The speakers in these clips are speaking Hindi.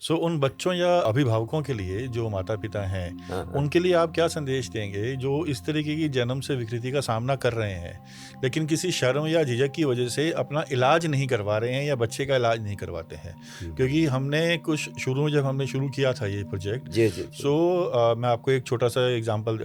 सो उन बच्चों या अभिभावकों के लिए जो माता-पिता हैं, हाँ, हाँ। उनके लिए आप क्या संदेश देंगे जो इस तरीके की जन्म से विकृति का सामना कर रहे हैं, लेकिन किसी शर्म या झिझक की वजह से अपना इलाज नहीं करवा रहे हैं या बच्चे का इलाज नहीं करवाते हैं? हुँ, हुँ। क्योंकि हमने कुछ शुरू में जब हमने शुरू किया था ये प्रोजेक्ट, जी, जी, जी। मैं आपको एक छोटा-सा एग्ज़ाम्पल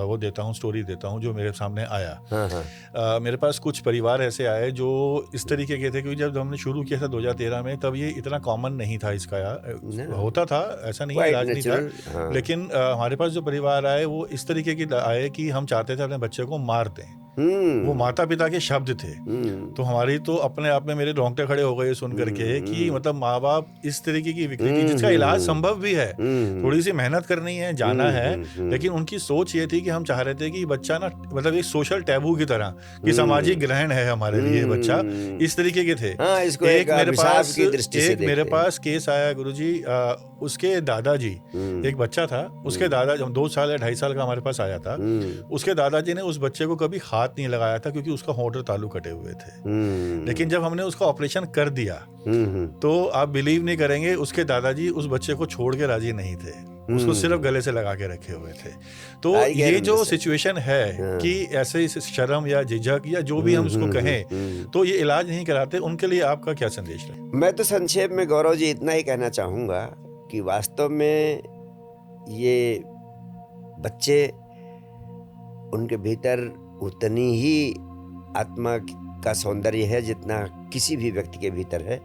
वो देता हूँ, स्टोरी देता हूँ जो मेरे सामने आया। हाँ, हाँ। मेरे पास कुछ परिवार ऐसे आए जो इस तरीके के थे, क्योंकि जब हमने शुरू किया था 2013 में, तब ये इतना कॉमन नहीं था इसका ना होता था, ऐसा नहीं है क्वाइट इलाज नहीं था। नेचुरल हाँ। लेकिन हमारे पास जो परिवार आए वो इस तरीके के आए कि हम चाहते थे अपने बच्चे को मार दें। वो हुँ, माता-पिता के शब्द थे। हुँ, तो हमारी तो अपने आप में मेरे रोंगटे खड़े हो गए सुन कर के कि हुँ, मतलब माँ-बाप इस तरीके की विकृति हुँ, जिसका इलाज हुँ, संभव भी है, हुँ, थोड़ी-सी मेहनत करनी है, जाना हुँ, है, हुँ, हुँ, लेकिन उनकी सोच ये थी कि हम चाह रहे थे कि बच्चा ना मतलब एक सोशल टैबू की तरह कि हुँ, सामाजिक ग्रहण है हमारे लिए बच्चा, हुँ। इस तरीके के थे। हाँ, इसको एक अभिशाप की दृष्टि से एक मेरे देखते हैं। पास केस आया गुरुजी, उसके दादाजी, हुँ, एक बच्चा था, उसके हुँ, दादा जब 2 साल या ढाई साल का हमारे पास आया था, हुँ, उसके दादाजी ने उस बच्चे को कभी हाथ नहीं लगाया था क्योंकि उसका होंठ और तालू कटे हुए थे। लेकिन हुँ, जब हमने उसका ऑपरेशन कर दिया, हुँ, हुँ, तो आप बिलीव नहीं करेंगे, उसके दादाजी उस बच्चे को छोड़ के राज़ी नहीं थे। उसको सिर्फ़ हुँ। गले से लगा के रखे हुए थे। तो आई कैन ये जो अंडरस्टैंड। सिचुएशन है हाँ। कि ऐसे इस शर्म या झिझक या जो भी हुँ, हम इसको हुँ, हुँ, कहें, हुँ। तो ये इलाज नहीं कराते, उनके लिए आपका क्या संदेश है? मैं तो संक्षेप में गौरव जी इतना ही कहना चाहूँगा कि वास्तव में ये बच्चे उनके भीतर उतनी ही आत्मा का सौंदर्य है जितना किसी भी व्यक्ति के भीतर है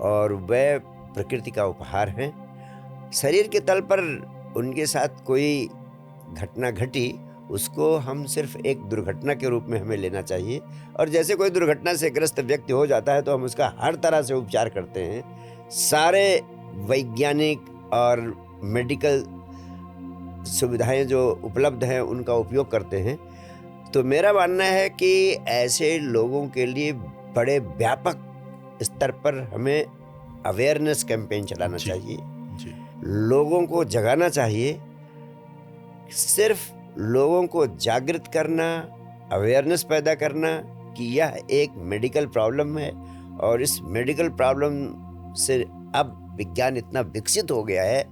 और वह प्रकृति का उपहार है। शरीर के तल पर उनके साथ कोई घटना घटी, उसको हम सिर्फ़ एक दुर्घटना के रूप में हमें लेना चाहिए और जैसे कोई दुर्घटना से ग्रस्त व्यक्ति हो जाता है, तो हम उसका हर तरह से उपचार करते हैं। सारे वैज्ञानिक और मेडिकल सुविधाएँ जो उपलब्ध हैं, उनका उपयोग करते हैं। तो मेरा मानना है कि ऐसे लोगों के लिए बड़े व्यापक स्तर पर हमें अवेयरनेस कैंपेन चलाना जी, चाहिए। जी, लोगों को जगाना चाहिए, सिर्फ लोगों को जागृत करना, अवेयरनेस पैदा करना कि यह एक मेडिकल प्रॉब्लम है और इस मेडिकल प्रॉब्लम से अब विज्ञान इतना विकसित हो गया है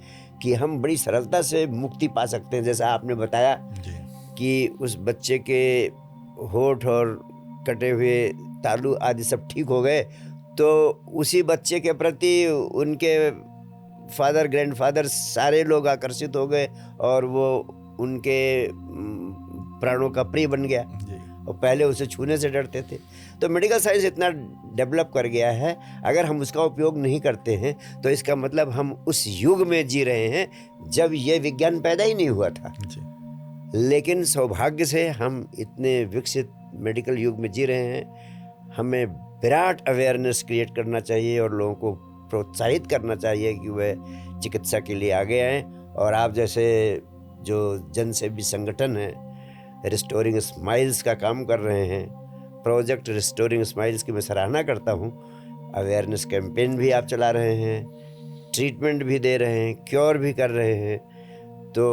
कि हम बड़ी सरलता से मुक्ति पा सकते हैं। जैसा आपने बताया जी, कि उस बच्चे के होंठ और कटे हुए तालू आदि सब ठीक हो गए, तो उसी बच्चे के प्रति उनके फादर, ग्रैंडफ़ादर सारे लोग आकर्षित हो गए और वो उनके प्राणों का प्रिय बन गया जी, और पहले उसे छूने से डरते थे। तो मेडिकल साइंस इतना डेवलप कर गया है, अगर हम उसका उपयोग नहीं करते हैं, तो इसका मतलब हम उस युग में जी रहे हैं, जब ये विज्ञान पैदा ही नहीं हुआ था। जी, लेकिन सौभाग्य से हम इतने विकसित मेडिकल युग में जी रहे हैं। हमें विराट अवेयरनेस क्रिएट करना चाहिए और लोगों को प्रोत्साहित करना चाहिए कि वह चिकित्सा के लिए आगे आएँ और आप जैसे जो जनसेवी संगठन हैं, रिस्टोरिंग स्माइल्स का काम कर रहे हैं, प्रोजेक्ट रिस्टोरिंग स्माइल्स की मैं सराहना करता हूँ। अवेयरनेस कैंपेन भी आप चला रहे हैं, ट्रीटमेंट भी दे रहे हैं, क्योर भी कर रहे हैं। तो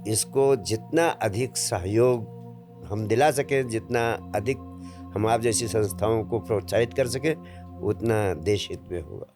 इसको जितना अधिक सहयोग हम दिला सकें, जितना अधिक हम आप जैसी संस्थाओं को प्रोत्साहित कर सकें, उतना देश हित में होगा।